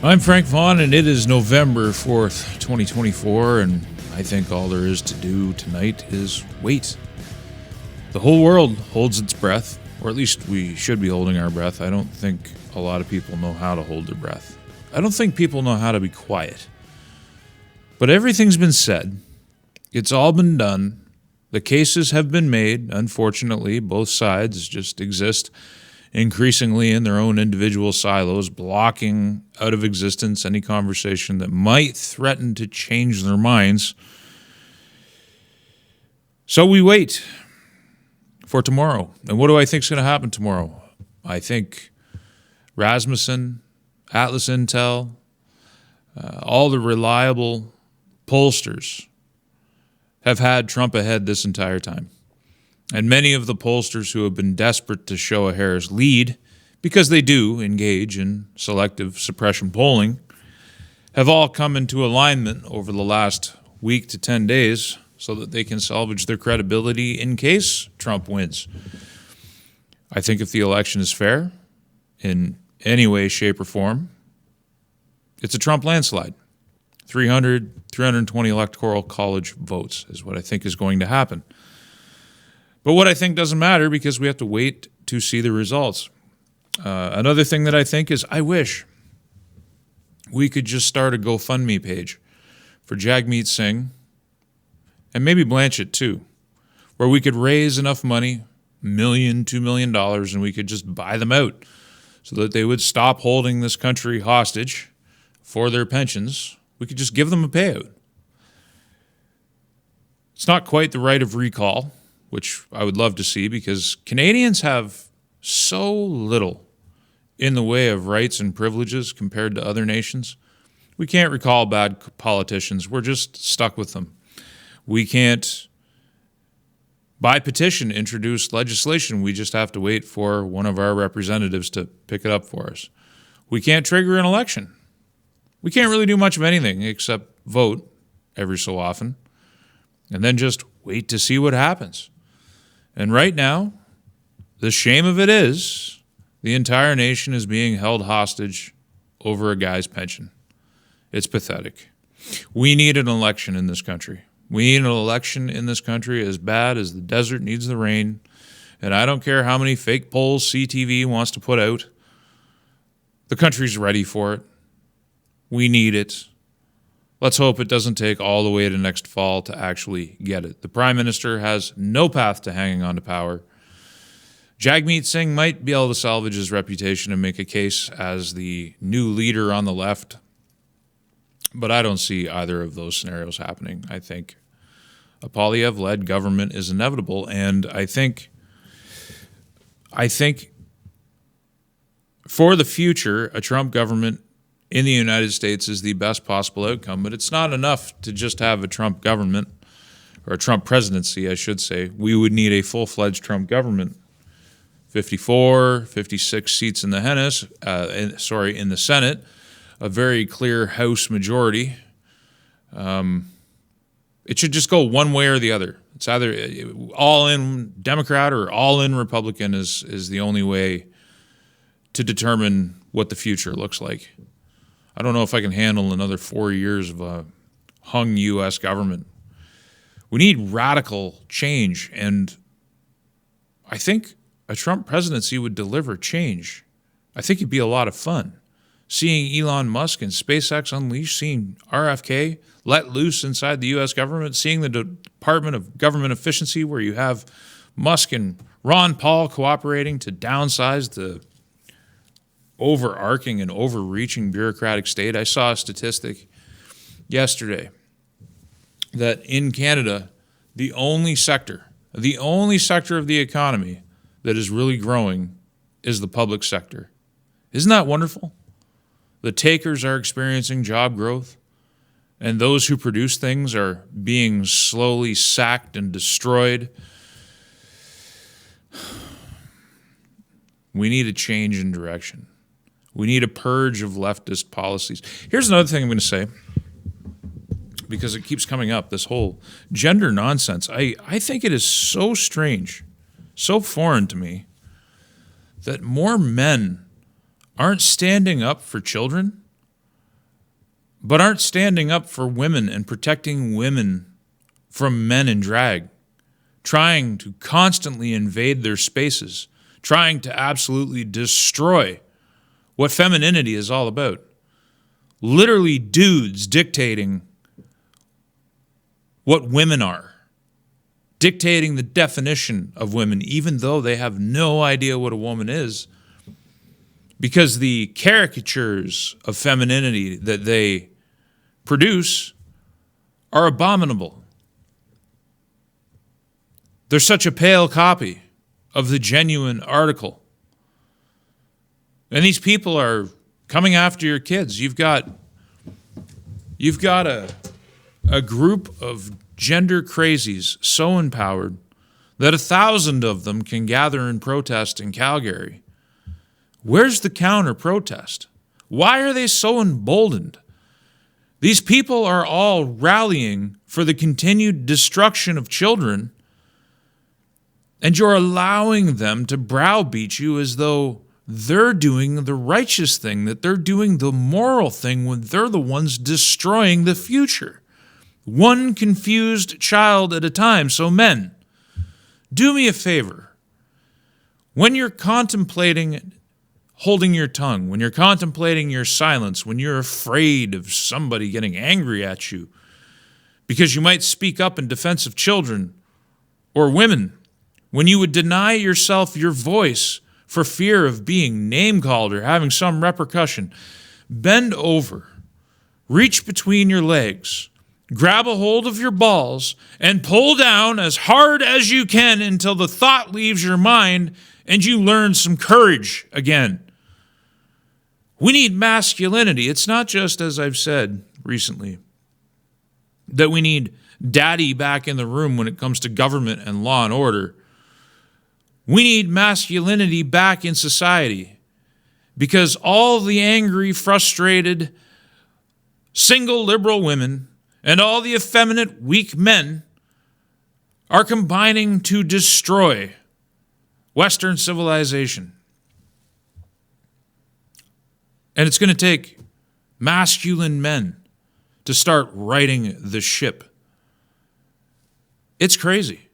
I'm Frank Vaughn, and it is November 4th, 2024, and I think all there is to do tonight is wait. The whole world holds its breath, or at least we should be holding our breath. I don't think a lot of people know how to hold their breath. I don't think people know how to be quiet. But everything's been said. It's all been done. The cases have been made. Unfortunately, both sides just exist increasingly in their own individual silos, blocking out of existence any conversation that might threaten to change their minds. So we wait for tomorrow. And what do I think is going to happen tomorrow? I think Rasmussen, Atlas Intel, all the reliable pollsters have had Trump ahead this entire time. And many of the pollsters who have been desperate to show a Harris lead, because they do engage in selective suppression polling, have all come into alignment over the last week to 10 days so that they can salvage their credibility in case Trump wins. I think if the election is fair, in any way, shape, or form, it's a Trump landslide. 320 electoral college votes is what I think is going to happen. But what I think doesn't matter because we have to wait to see the results. Another thing that I think is I wish we could just start a GoFundMe page for Jagmeet Singh and maybe Blanchett too, where we could raise enough money, $1 million, $2 million, and we could just buy them out so that they would stop holding this country hostage for their pensions. We could just give them a payout. It's not quite the right of recall, which I would love to see, because Canadians have so little in the way of rights and privileges compared to other nations. We can't recall bad politicians. We're just stuck with them. We can't, by petition, introduce legislation. We just have to wait for one of our representatives to pick it up for us. We can't trigger an election. We can't really do much of anything except vote every so often and then just wait to see what happens. And right now, the shame of it is the entire nation is being held hostage over a guy's pension. It's pathetic. We need an election in this country. We need an election in this country as bad as the desert needs the rain. And I don't care how many fake polls CTV wants to put out. The country's ready for it. We need it. Let's hope it doesn't take all the way to next fall to actually get it. The Prime Minister has no path to hanging on to power. Jagmeet Singh might be able to salvage his reputation and make a case as the new leader on the left, but I don't see either of those scenarios happening. I think a Poilievre-led government is inevitable, and I think for the future, a Trump government in the United States is the best possible outcome, but it's not enough to just have a Trump government, or a Trump presidency, I should say. We would need a full-fledged Trump government. 54, 56 seats in the in the Senate, a very clear House majority. It should just go one way or the other. It's either all-in Democrat or all-in Republican is the only way to determine what the future looks like. I don't know if I can handle another 4 years of a hung U.S. government. We need radical change, and I think a Trump presidency would deliver change. I think it'd be a lot of fun. Seeing Elon Musk and SpaceX unleashed, seeing RFK let loose inside the U.S. government, seeing the Department of Government Efficiency where you have Musk and Ron Paul cooperating to downsize the overarching and overreaching bureaucratic state. I saw a statistic yesterday that in Canada, the only sector of the economy that is really growing is the public sector. Isn't that wonderful? The takers are experiencing job growth, and those who produce things are being slowly sacked and destroyed. We need a change in direction. We need a purge of leftist policies. Here's another thing I'm going to say, because it keeps coming up, this whole gender nonsense. I think it is so strange, so foreign to me, that more men aren't standing up for children but aren't standing up for women and protecting women from men in drag, trying to constantly invade their spaces, trying to absolutely destroy what femininity is all about. Literally dudes dictating what women are, dictating the definition of women, even though they have no idea what a woman is, because the caricatures of femininity that they produce are abominable. They're such a pale copy of the genuine article. And these people are coming after your kids. You've got a group of gender crazies so empowered that 1,000 of them can gather and protest in Calgary. Where's the counter protest? Why are they so emboldened? These people are all rallying for the continued destruction of children, and you're allowing them to browbeat you as though they're doing the righteous thing, that they're doing the moral thing when they're the ones destroying the future. One confused child at a time. So men, do me a favor. When you're contemplating holding your tongue, when you're contemplating your silence, when you're afraid of somebody getting angry at you because you might speak up in defense of children or women, when you would deny yourself your voice for fear of being name-called or having some repercussion, bend over, reach between your legs, grab a hold of your balls, and pull down as hard as you can until the thought leaves your mind and you learn some courage again. We need masculinity. It's not just, as I've said recently, that we need daddy back in the room when it comes to government and law and order. We need masculinity back in society because all the angry, frustrated, single liberal women and all the effeminate, weak men are combining to destroy Western civilization. And it's going to take masculine men to start righting the ship. It's crazy.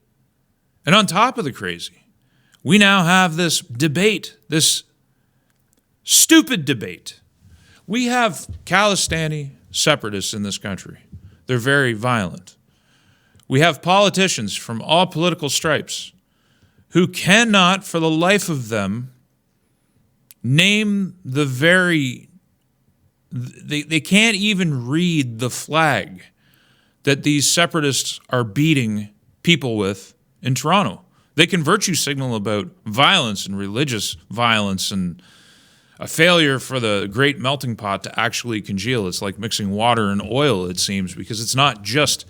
And on top of the crazy, we now have this debate, this stupid debate. We have Khalistani separatists in this country. They're very violent. We have politicians from all political stripes who cannot, for the life of them, name they can't even read the flag that these separatists are beating people with in Toronto. They can virtue signal about violence and religious violence and a failure for the great melting pot to actually congeal. It's like mixing water and oil, it seems, because it's not just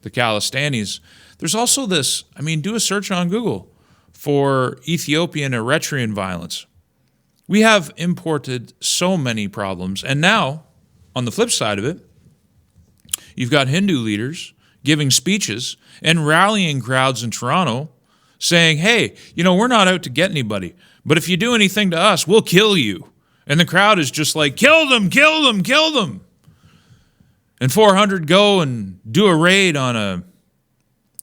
the Khalistanis. There's also this, do a search on Google for Ethiopian Eritrean violence. We have imported so many problems. And now, on the flip side of it, you've got Hindu leaders giving speeches and rallying crowds in Toronto saying, hey, we're not out to get anybody, but if you do anything to us, we'll kill you. And the crowd is just like, kill them, kill them, kill them. And 400 go and do a raid on a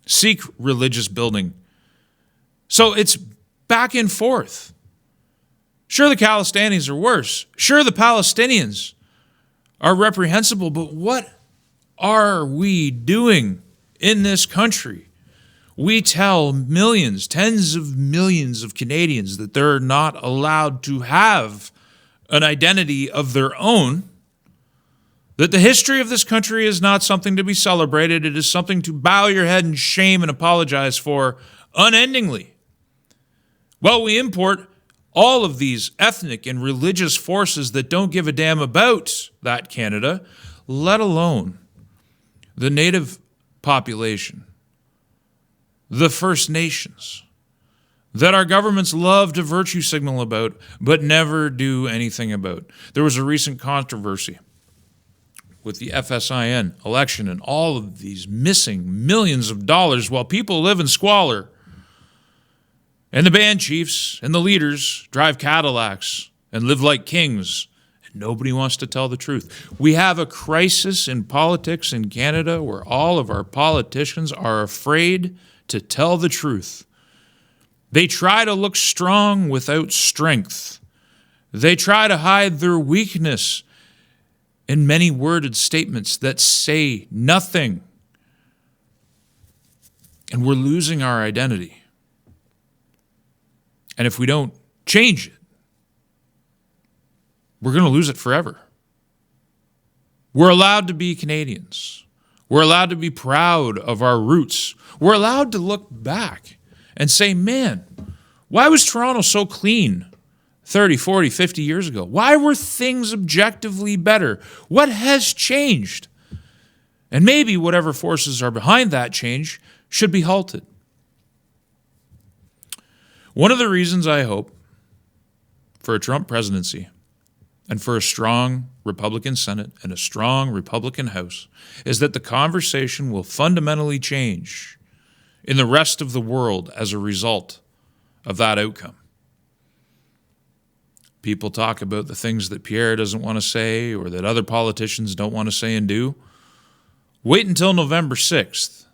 Sikh religious building. So it's back and forth. Sure, the Khalistanis are worse. Sure, the Palestinians are reprehensible, but what are we doing in this country? We tell millions, tens of millions of Canadians that they're not allowed to have an identity of their own, that the history of this country is not something to be celebrated. It is something to bow your head in shame and apologize for unendingly. Well, we import all of these ethnic and religious forces that don't give a damn about that Canada, let alone the native population, the First Nations, that our governments love to virtue signal about, but never do anything about. There was a recent controversy with the FSIN election and all of these missing millions of dollars while people live in squalor. And the band chiefs and the leaders drive Cadillacs and live like kings Nobody wants to tell the truth. We have a crisis in politics in Canada where all of our politicians are afraid to tell the truth. They try to look strong without strength. They try to hide their weakness in many-worded statements that say nothing. And we're losing our identity. And if we don't change it, we're going to lose it forever. We're allowed to be Canadians. We're allowed to be proud of our roots. We're allowed to look back and say, man, why was Toronto so clean 30, 40, 50 years ago? Why were things objectively better? What has changed? And maybe whatever forces are behind that change should be halted. One of the reasons I hope for a Trump presidency and for a strong Republican Senate and a strong Republican House is that the conversation will fundamentally change in the rest of the world as a result of that outcome. People talk about the things that Pierre doesn't want to say or that other politicians don't want to say and do. Wait until November 6th.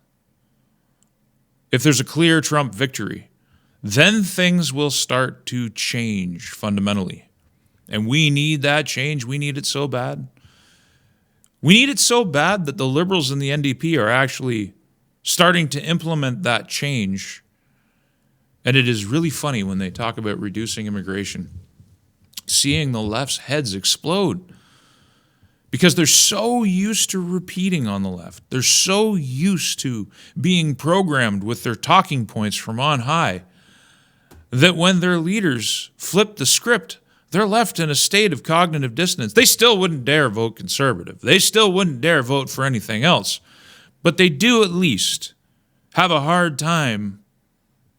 If there's a clear Trump victory, then things will start to change fundamentally. And we need that change. We need it so bad. We need it so bad that the Liberals and the NDP are actually starting to implement that change. And it is really funny when they talk about reducing immigration, seeing the left's heads explode. Because they're so used to repeating on the left. They're so used to being programmed with their talking points from on high that when their leaders flip the script, they're left in a state of cognitive dissonance. They still wouldn't dare vote conservative. They still wouldn't dare vote for anything else. But they do at least have a hard time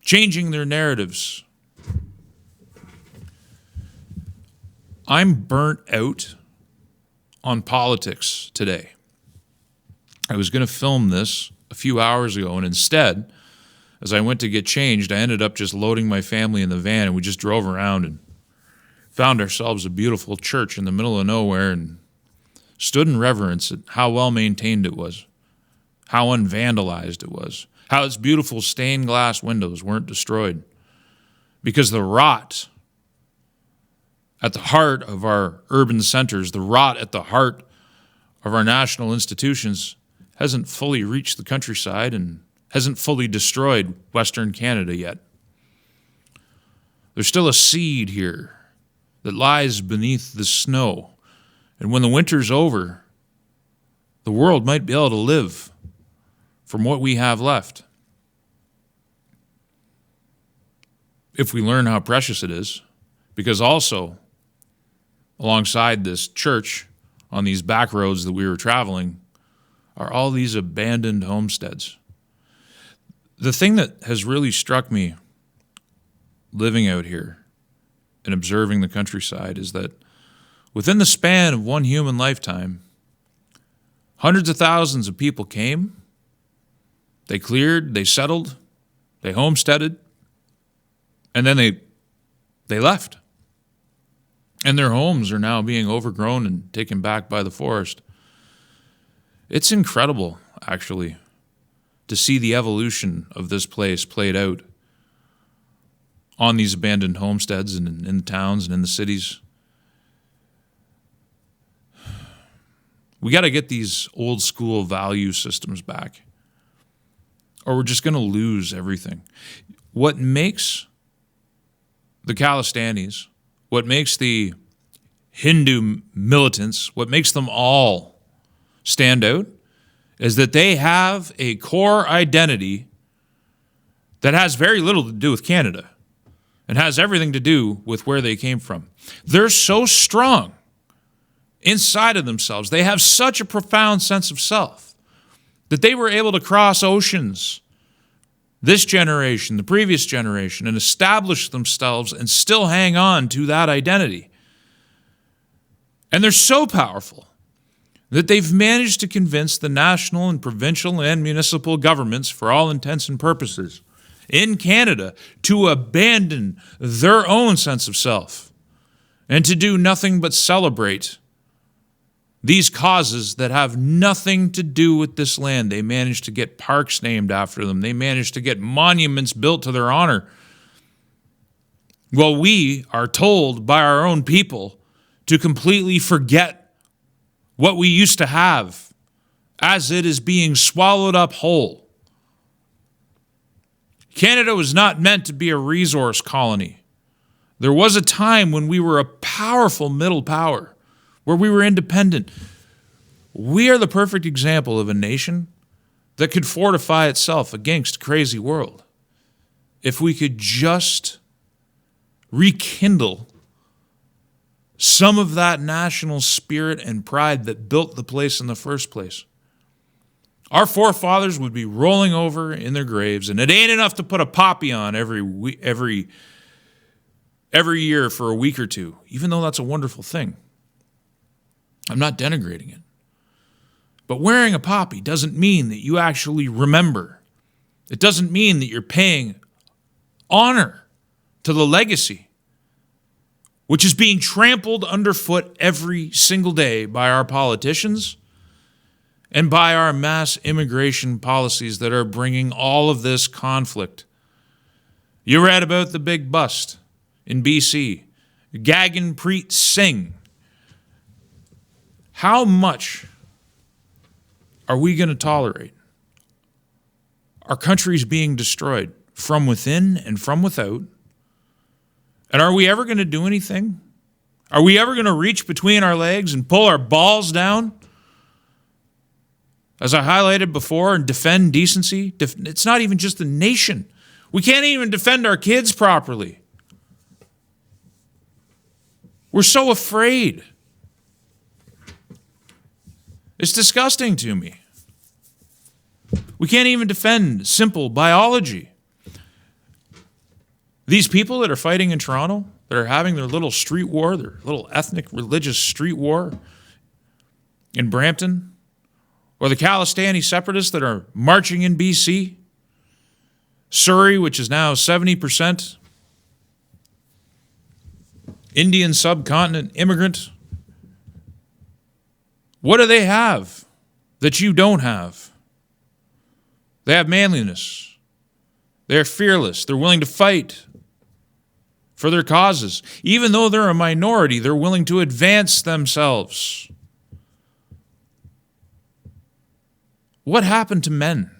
changing their narratives. I'm burnt out on politics today. I was going to film this a few hours ago, and instead, as I went to get changed, I ended up just loading my family in the van, and we just drove around and found ourselves a beautiful church in the middle of nowhere and stood in reverence at how well maintained it was, how unvandalized it was, how its beautiful stained glass windows weren't destroyed. Because the rot at the heart of our urban centers, the rot at the heart of our national institutions hasn't fully reached the countryside and hasn't fully destroyed Western Canada yet. There's still a seed here that lies beneath the snow. And when the winter's over, the world might be able to live from what we have left. If we learn how precious it is, because also, alongside this church, on these back roads that we were traveling, are all these abandoned homesteads. The thing that has really struck me living out here and observing the countryside is that within the span of one human lifetime, hundreds of thousands of people came, they cleared, they settled, they homesteaded, and then they left. And their homes are now being overgrown and taken back by the forest. It's incredible, actually, to see the evolution of this place played out on these abandoned homesteads and in the towns and in the cities. We got to get these old school value systems back, or we're just going to lose everything. What makes the Khalistanis, what makes the Hindu militants, what makes them all stand out is that they have a core identity that has very little to do with Canada and has everything to do with where they came from. They're so strong inside of themselves. They have such a profound sense of self that they were able to cross oceans, this generation, the previous generation, and establish themselves and still hang on to that identity. And they're so powerful that they've managed to convince the national and provincial and municipal governments, for all intents and purposes, in Canada to abandon their own sense of self and to do nothing but celebrate these causes that have nothing to do with this land. They managed to get parks named after them. They managed to get monuments built to their honor. Well, we are told by our own people to completely forget what we used to have as it is being swallowed up whole. Canada was not meant to be a resource colony. There was a time when we were a powerful middle power, where we were independent. We are the perfect example of a nation that could fortify itself against a crazy world if we could just rekindle some of that national spirit and pride that built the place in the first place. Our forefathers would be rolling over in their graves, and it ain't enough to put a poppy on every year for a week or two, even though that's a wonderful thing. I'm not denigrating it. But wearing a poppy doesn't mean that you actually remember. It doesn't mean that you're paying honor to the legacy, which is being trampled underfoot every single day by our politicians and by our mass immigration policies that are bringing all of this conflict. You read about the big bust in BC, Gaganpreet Singh. How much are we going to tolerate our countries being destroyed from within and from without? And are we ever going to do anything? Are we ever going to reach between our legs and pull our balls down? As I highlighted before, and defend decency. It's not even just the nation. We can't even defend our kids properly. We're so afraid. It's disgusting to me. We can't even defend simple biology. These people that are fighting in Toronto, that are having their little street war, their little ethnic, religious street war in Brampton, or the Khalistani separatists that are marching in BC, Surrey, which is now 70% Indian subcontinent immigrant. What do they have that you don't have? They have manliness. They're fearless. They're willing to fight for their causes. Even though they're a minority, they're willing to advance themselves. What happened to men?